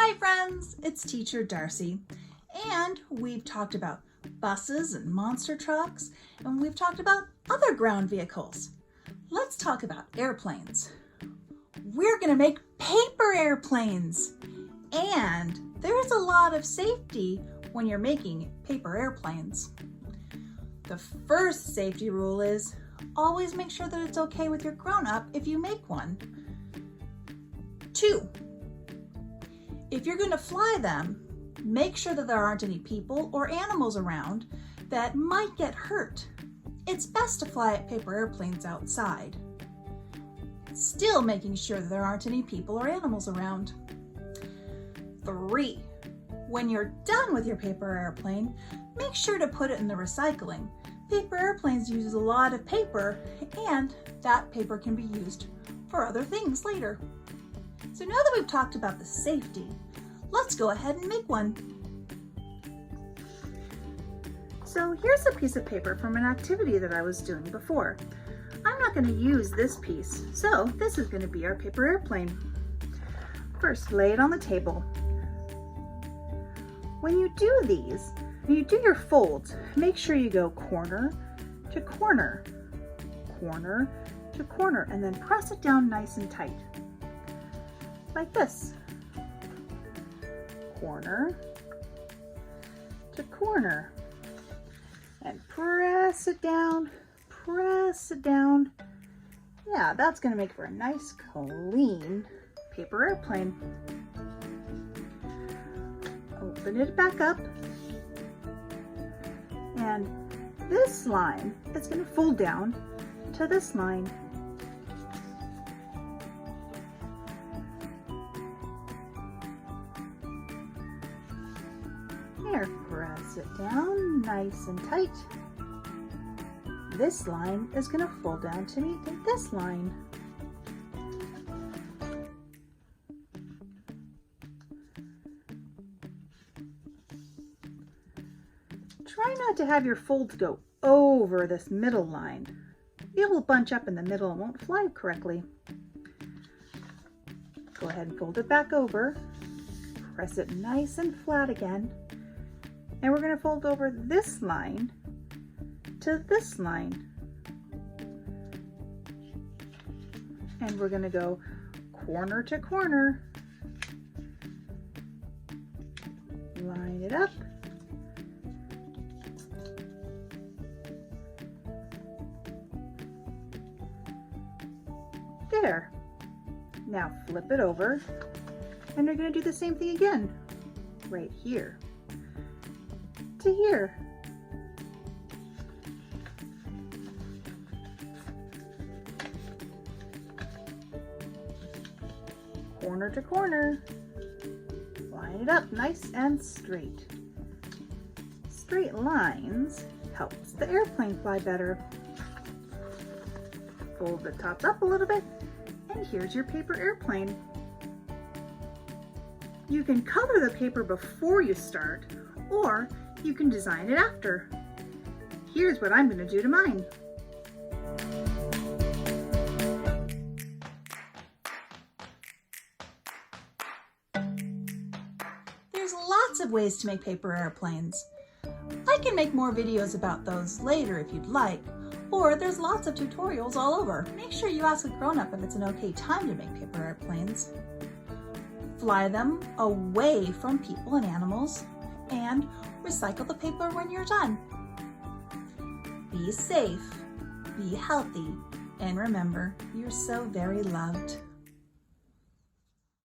Hi friends, it's Teacher Darcy, and we've talked about buses and monster trucks, and we've talked about other ground vehicles. Let's talk about airplanes. We're going to make paper airplanes, and there's a lot of safety when you're making paper airplanes. The first safety rule is always make sure that it's okay with your grown-up if you make one. 2, if you're going to fly them, make sure that there aren't any people or animals around that might get hurt. It's best to fly paper airplanes outside. Still making sure that there aren't any people or animals around. 3, when you're done with your paper airplane, make sure to put it in the recycling. Paper airplanes use a lot of paper, and that paper can be used for other things later. So now that we've talked about the safety, let's go ahead and make one. So here's a piece of paper from an activity that I was doing before. I'm not going to use this piece, so this is going to be our paper airplane. First, lay it on the table. When you do these, when you do your folds, make sure you go corner to corner, corner to corner, and then press it down nice and tight. Like this. Corner to corner. And press it down, press it down. Yeah, that's going to make for a nice, clean paper airplane. Open it back up. And this line is going to fold down to this line. Here, press it down nice and tight. This line is going to fold down to meet this line. Try not to have your folds go over this middle line. It will bunch up in the middle and won't fly correctly. Go ahead and fold it back over. Press it nice and flat again. And we're going to fold over this line to this line. And we're going to go corner to corner. Line it up. There. Now flip it over, and we're going to do the same thing again, right here to here. Corner to corner. Line it up nice and straight. Straight lines helps the airplane fly better. Fold the top up a little bit, and here's your paper airplane. You can color the paper before you start, or you can design it after. Here's what I'm going to do to mine. There's lots of ways to make paper airplanes. I can make more videos about those later if you'd like, or there's lots of tutorials all over. Make sure you ask a grown-up if it's an okay time to make paper airplanes. Fly them away from people and animals, and recycle the paper when you're done. Be safe, be healthy, and remember, you're so very loved.